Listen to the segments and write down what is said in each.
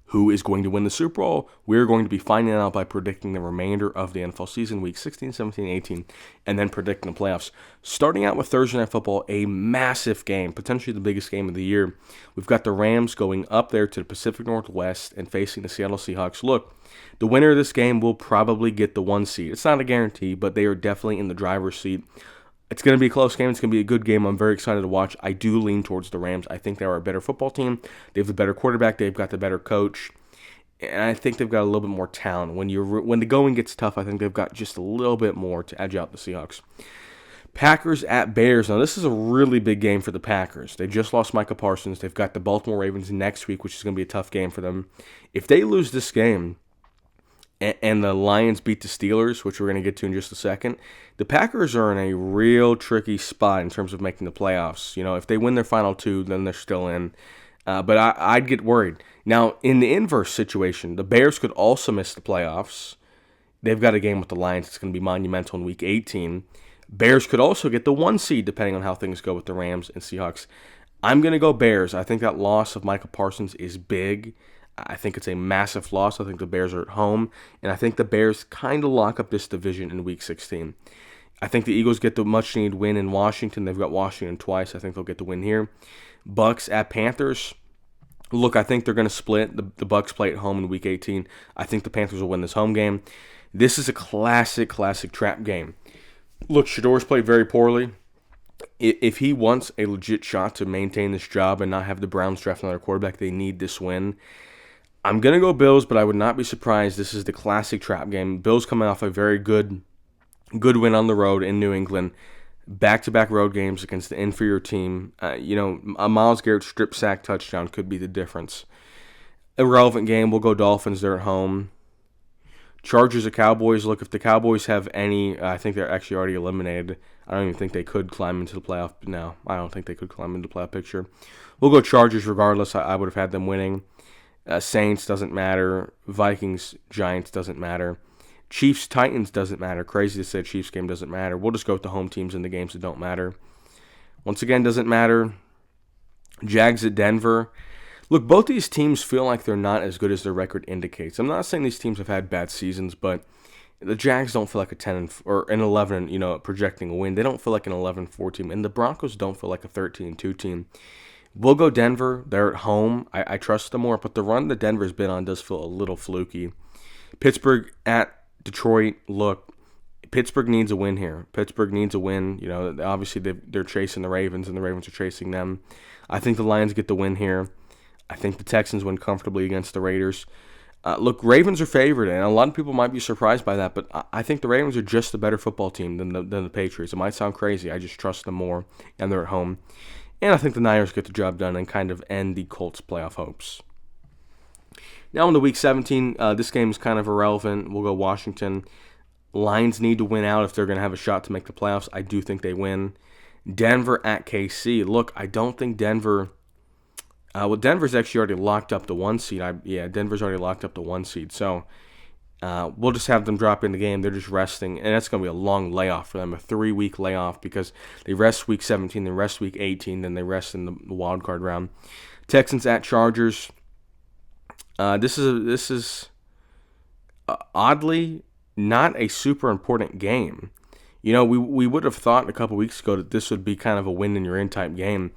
who is going to win the Super Bowl? We're going to be finding out by predicting the remainder of the NFL season, week 16, 17, 18, and then predicting the playoffs. Starting out with Thursday Night Football, a massive game, potentially the biggest game of the year. We've got the Rams going up there to the Pacific Northwest and facing the Seattle Seahawks. Look, the winner of this game will probably get the 1 seed. It's not a guarantee, but they are definitely in the driver's seat. It's going to be a close game. It's going to be a good game. I'm very excited to watch. I do lean towards the Rams. I think they are a better football team. They have the better quarterback. They've got the better coach. And I think they've got a little bit more talent. When the going gets tough, I think they've got just a little bit more to edge out the Seahawks. Packers at Bears. Now, this is a really big game for the Packers. They just lost Micah Parsons. They've got the Baltimore Ravens next week, which is going to be a tough game for them. If they lose this game, and the Lions beat the Steelers, which we're going to get to in just a second, the Packers are in a real tricky spot in terms of making the playoffs. You know, if they win their final 2, then they're still in. But I'd get worried. Now, in the inverse situation, the Bears could also miss the playoffs. They've got a game with the Lions. It's going to be monumental in Week 18. Bears could also get the 1 seed, depending on how things go with the Rams and Seahawks. I'm going to go Bears. I think that loss of Micah Parsons is big. I think it's a massive loss. I think the Bears are at home, and I think the Bears kind of lock up this division in Week 16. I think the Eagles get the much-needed win in Washington. They've got Washington twice. I think they'll get the win here. Bucks at Panthers. Look, I think they're going to split. The Bucks play at home in Week 18. I think the Panthers will win this home game. This is a classic trap game. Look, Shador's played very poorly. If he wants a legit shot to maintain this job and not have the Browns draft another quarterback, they need this win. I'm going to go Bills, but I would not be surprised. This is the classic trap game. Bills coming off a very good win on the road in New England. Back-to-back road games against the inferior team. A Myles Garrett strip sack touchdown could be the difference. Irrelevant game. We'll go Dolphins. They're at home. Chargers at Cowboys. Look, if the Cowboys have any, I think they're actually already eliminated. I don't even think they could climb into the playoff. No, I don't think they could climb into the playoff picture. We'll go Chargers regardless. I would have had them winning. Saints doesn't matter. Vikings, Giants doesn't matter. Chiefs, Titans doesn't matter. Crazy to say Chiefs game doesn't matter. We'll just go with the home teams in the games that don't matter. Once again, doesn't matter. Jags at Denver. Look, both these teams feel like they're not as good as their record indicates. I'm not saying these teams have had bad seasons, but the Jags don't feel like a 10 or an 11, projecting a win. They don't feel like an 11-4 team, and the Broncos don't feel like a 13-2 team. We'll go Denver. They're at home. I trust them more, but the run that Denver's been on does feel a little fluky. Pittsburgh at Detroit. Look, Pittsburgh needs a win here. Pittsburgh needs a win. Obviously they're chasing the Ravens, and the Ravens are chasing them. I think the Lions get the win here. I think the Texans win comfortably against the Raiders. Look, Ravens are favored, and a lot of people might be surprised by that, but I think the Ravens are just a better football team than the Patriots. It might sound crazy. I just trust them more, and they're at home. And I think the Niners get the job done and kind of end the Colts' playoff hopes. Now into Week 17, this game is kind of irrelevant. We'll go Washington. Lions need to win out if they're going to have a shot to make the playoffs. I do think they win. Denver at KC. Look, I don't think Denver... Denver's actually already locked up the 1 seed. Denver's already locked up the 1 seed. So we'll just have them drop in the game. They're just resting. And that's going to be a long layoff for them, a 3-week layoff, because they rest Week 17, they rest Week 18, then they rest in the wild card round. Texans at Chargers. This is oddly not a super important game. We would have thought a couple weeks ago that this would be kind of a win-in-your-in type game.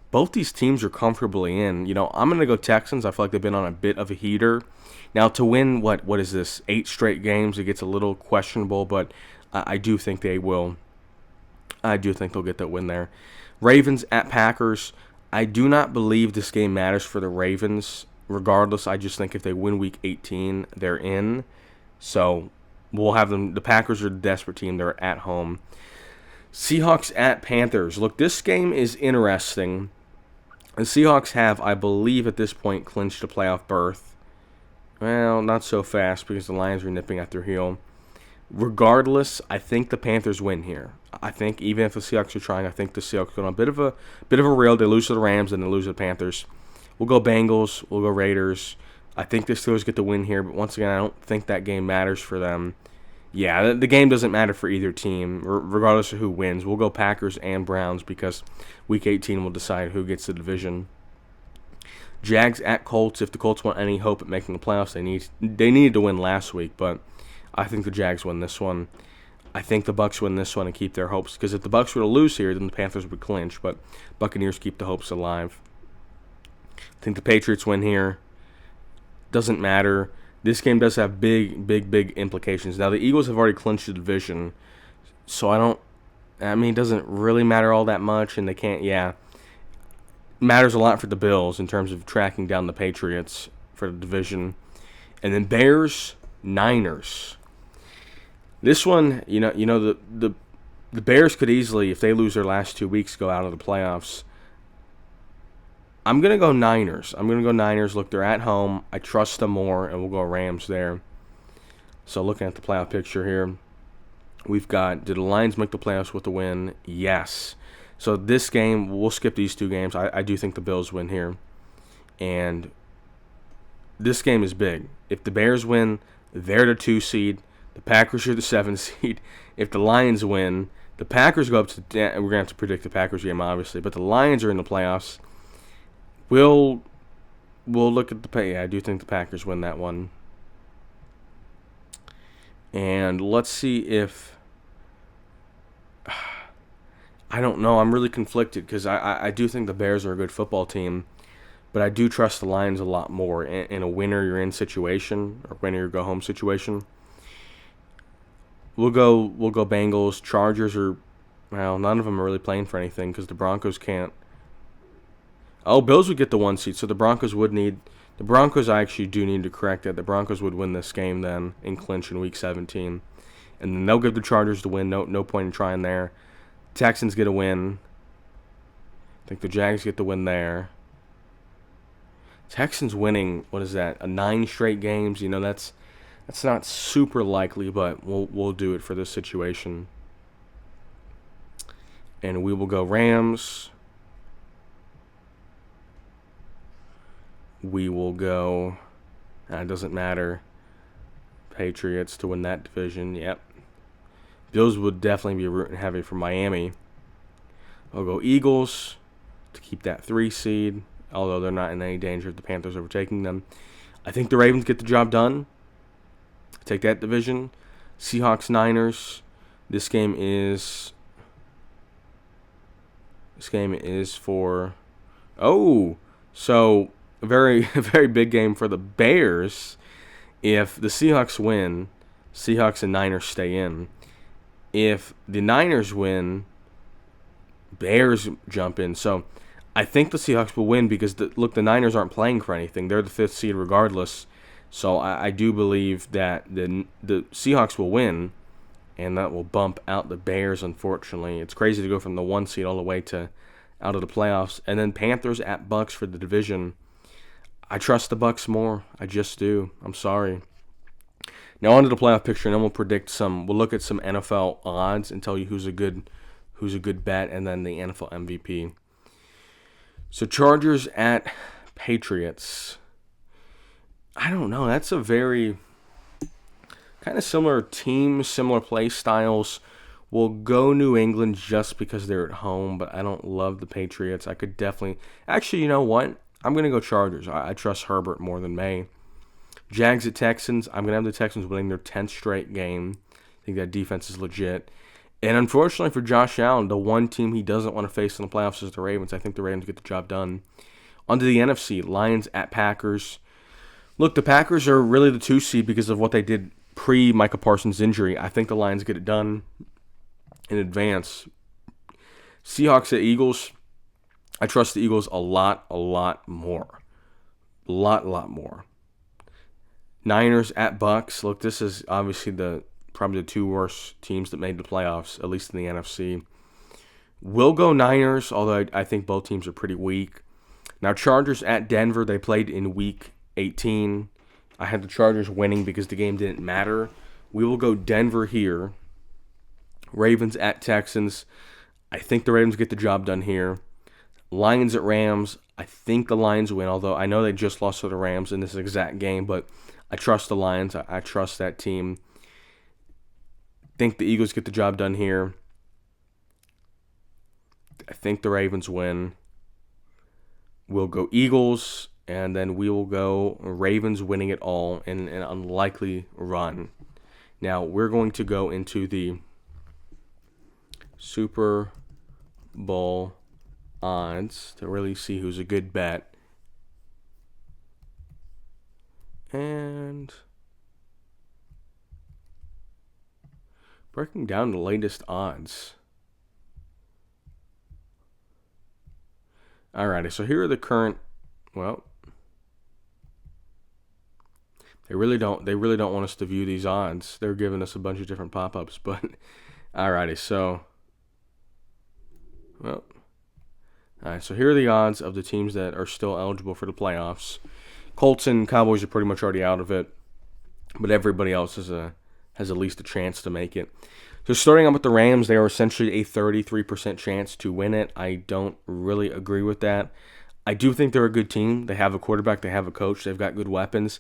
Both these teams are comfortably in. I'm going to go Texans. I feel like they've been on a bit of a heater. Now, to win, what is this, 8 straight games, it gets a little questionable, but I do think they will. I do think they'll get that win there. Ravens at Packers. I do not believe this game matters for the Ravens. Regardless, I just think if they win Week 18, they're in. So we'll have them. The Packers are the desperate team. They're at home. Seahawks at Panthers. Look, this game is interesting. The Seahawks have, I believe at this point, clinched a playoff berth. Well, not so fast because the Lions are nipping at their heel. Regardless, I think the Panthers win here. I think even if the Seahawks are trying, I think the Seahawks go on a bit of a reel. They lose to the Rams and they lose to the Panthers. We'll go Bengals. We'll go Raiders. I think the Steelers get the win here, but once again, I don't think that game matters for them. Yeah, the game doesn't matter for either team, regardless of who wins. We'll go Packers and Browns because Week 18 will decide who gets the division. Jags at Colts. If the Colts want any hope at making the playoffs, they needed to win last week, but I think the Jags win this one. I think the Bucs win this one and keep their hopes, because if the Bucs were to lose here, then the Panthers would clinch, but Buccaneers keep the hopes alive. I think the Patriots win here. Doesn't matter. This game does have big implications. Now, the Eagles have already clinched the division, so it doesn't really matter all that much, and they can't, it matters a lot for the Bills in terms of tracking down the Patriots for the division. And then Bears, Niners. This one, the Bears could easily, if they lose their last 2 weeks, go out of the playoffs. I'm going to go Niners. Look, they're at home. I trust them more, and we'll go Rams there. So looking at the playoff picture here, we've got, did the Lions make the playoffs with the win? Yes. So this game, we'll skip these 2 games. I do think the Bills win here. And this game is big. If the Bears win, they're the 2 seed. The Packers are the 7 seed. If the Lions win, the Packers go up to, we're going to have to predict the Packers game, obviously, but the Lions are in the playoffs. We'll look at I do think the Packers win that one. And let's see if, I don't know. I'm really conflicted because I do think the Bears are a good football team, but I do trust the Lions a lot more in a winner-you're-in situation or winner-you-go-home situation. We'll go Bengals. Chargers none of them are really playing for anything because the Broncos can't. Oh, Bills would get the 1 seed, so the Broncos I actually do need to correct that. The Broncos would win this game then and clinch in Week 17. And then they'll give the Chargers the win. No point in trying there. Texans get a win. I think the Jags get the win there. Texans winning, what is that, 9 straight games? That's not super likely, but we'll do it for this situation. And we will go Rams. We will go, it doesn't matter, Patriots to win that division. Yep. Bills would definitely be rooting heavy for Miami. I'll go Eagles to keep that 3 seed, although they're not in any danger of the Panthers overtaking them. I think the Ravens get the job done. Take that division. Seahawks, Niners. This game is for, so a very very big game for the Bears. If the Seahawks win, Seahawks and Niners stay in. If the Niners win, Bears jump in. So I think the Seahawks will win because the Niners aren't playing for anything. They're the 5th seed regardless. So I do believe that the Seahawks will win, and that will bump out the Bears, unfortunately. It's crazy to go from the 1 seed all the way to out of the playoffs. And then Panthers at Bucs for the division. I trust the Bucs more. I just do. I'm sorry. Now on to the playoff picture, and then we'll look at some NFL odds and tell you who's a good bet, and then the NFL MVP. So Chargers at Patriots. I don't know. That's a very kind of similar team, similar play styles. We'll go New England just because they're at home, but I don't love the Patriots. I could definitely... Actually, you know what? I'm going to go Chargers. I trust Herbert more than May. Jags at Texans. I'm going to have the Texans winning their 10th straight game. I think that defense is legit. And unfortunately for Josh Allen, the one team he doesn't want to face in the playoffs is the Ravens. I think the Ravens get the job done. On to the NFC. Lions at Packers. Look, the Packers are really the 2 seed because of what they did pre-Micah Parsons' injury. I think the Lions get it done in advance. Seahawks at Eagles. I trust the Eagles a lot more. A lot more. Niners at Bucs. Look, this is obviously probably the 2 worst teams that made the playoffs, at least in the NFC. We'll go Niners, although I think both teams are pretty weak. Now, Chargers at Denver. They played in Week 18. I had the Chargers winning because the game didn't matter. We will go Denver here. Ravens at Texans. I think the Ravens get the job done here. Lions at Rams. I think the Lions win, although I know they just lost to the Rams in this exact game, but I trust the Lions. I trust that team. Think the Eagles get the job done here. I think the Ravens win. We'll go Eagles and then we will go Ravens winning it all in an unlikely run. Now, we're going to go into the Super Bowl odds to really see who's a good bet. And breaking down the latest odds. Alrighty, so here are the current. Well, they really don't want us to view these odds. They're giving us a bunch of different pop-ups, but alrighty, so well, alright, so here are the odds of the teams that are still eligible for the playoffs. Colts and Cowboys are pretty much already out of it, but everybody else has at least a chance to make it. So starting out with the Rams, they are essentially a 33% chance to win it. I don't really agree with that. I do think they're a good team. They have a quarterback. They have a coach. They've got good weapons.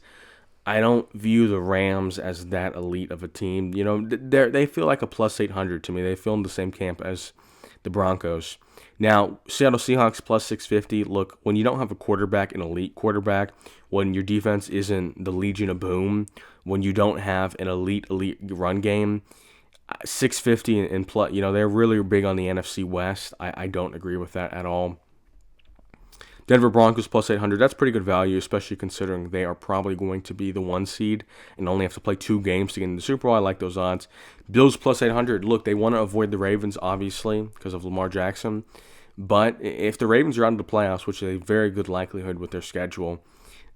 I don't view the Rams as that elite of a team. You know, they feel like a plus 800 to me. They feel in the same camp as the Broncos. Now, Seattle Seahawks plus 650. Look, when you don't have a quarterback, an elite quarterback, when your defense isn't the Legion of Boom, when you don't have an elite run game, 650 and plus, you know, they're really big on the NFC West. I don't agree with that at all. Denver Broncos plus 800. That's pretty good value, especially considering they are probably going to be the 1 seed and only have to play 2 games to get into the Super Bowl. I like those odds. Bills plus 800. Look, they want to avoid the Ravens, obviously, because of Lamar Jackson. But if the Ravens are out of the playoffs, which is a very good likelihood with their schedule,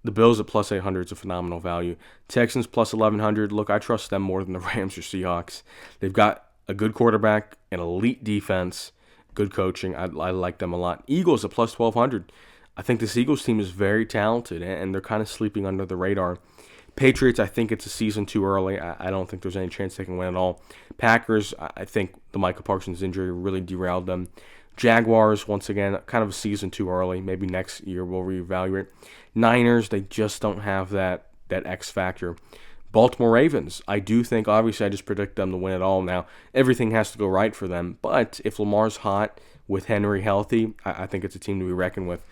the Bills at plus 800 is a phenomenal value. Texans plus 1,100. Look, I trust them more than the Rams or Seahawks. They've got a good quarterback, an elite defense, good coaching. I like them a lot. Eagles at plus 1,200. I think this Eagles team is very talented, and they're kind of sleeping under the radar. Patriots, I think it's a season too early. I don't think there's any chance they can win at all. Packers, I think the Michael Parsons injury really derailed them. Jaguars, once again, kind of a season too early. Maybe next year we'll reevaluate. Niners, they just don't have that X factor. Baltimore Ravens, I do think, obviously I just predict them to win it all now. Everything has to go right for them. But if Lamar's hot with Henry healthy, I think it's a team to be reckoned with.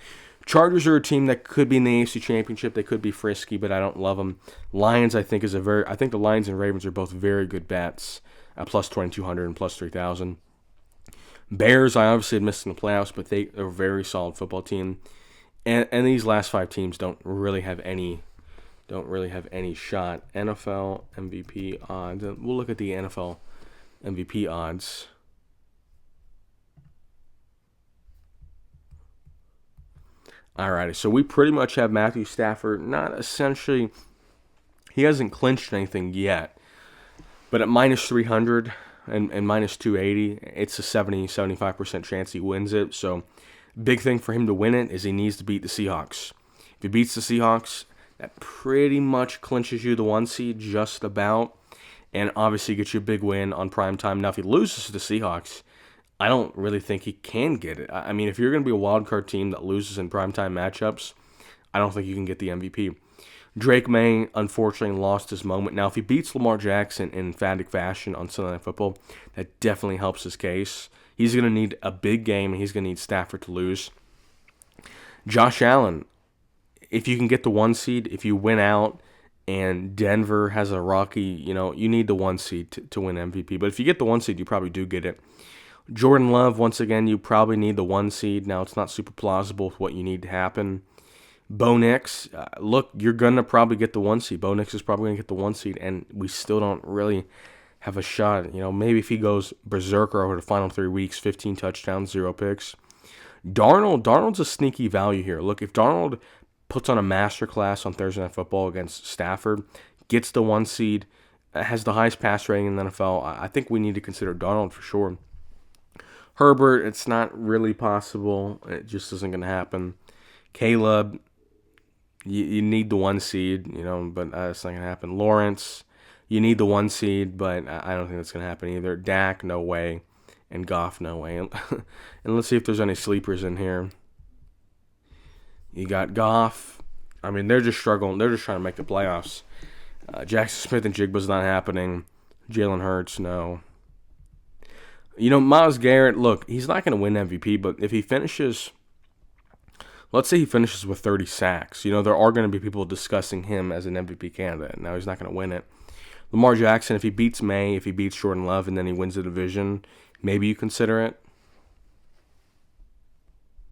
Chargers are a team that could be in the AFC Championship. They could be frisky, but I don't love them. Lions, I think the Lions and Ravens are both very good bets at plus 2,200 and plus 3,000. Bears, I obviously had missed in the playoffs, but they're a very solid football team. And these last 5 teams don't really have any shot. NFL MVP odds. We'll look at the NFL MVP odds. Alrighty, so we pretty much have Matthew Stafford, he hasn't clinched anything yet, but at minus 300 and minus 280, it's a 75% chance he wins it. So big thing for him to win it is he needs to beat the Seahawks. If he beats the Seahawks, that pretty much clinches you the 1 seed just about, and obviously gets you a big win on prime time. Now, if he loses to the Seahawks, I don't really think he can get it. I mean, if you're going to be a wild card team that loses in primetime matchups, I don't think you can get the MVP. Drake May, unfortunately, lost his moment. Now, if he beats Lamar Jackson in emphatic fashion on Sunday Night Football, that definitely helps his case. He's going to need a big game, and he's going to need Stafford to lose. Josh Allen, if you can get the 1 seed, if you win out, and Denver has a rocky, you need the 1 seed to win MVP. But if you get the 1 seed, you probably do get it. Jordan Love, once again, you probably need the 1 seed. Now, it's not super plausible with what you need to happen. Bo Nix, look, you're going to probably get the 1 seed. Bo Nix is probably going to get the 1 seed, and we still don't really have a shot. Maybe if he goes berserker over the final 3 weeks, 15 touchdowns, 0 picks. Darnold's a sneaky value here. Look, if Darnold puts on a masterclass on Thursday Night Football against Stafford, gets the 1 seed, has the highest pass rating in the NFL, I think we need to consider Darnold for sure. Herbert, it's not really possible. It just isn't going to happen. Caleb, you need the 1 seed, but that's not going to happen. Lawrence, you need the 1 seed, but I don't think that's going to happen either. Dak, no way. And Goff, no way. And let's see if there's any sleepers in here. You got Goff. I mean, they're just struggling. They're just trying to make the playoffs. Jackson Smith and Jigba's not happening. Jalen Hurts, no. Myles Garrett, look, he's not going to win MVP, but if he finishes let's say he finishes with 30 sacks. There are going to be people discussing him as an MVP candidate. Now, he's not going to win it. Lamar Jackson, if he beats May, if he beats Jordan Love, and then he wins the division, maybe you consider it.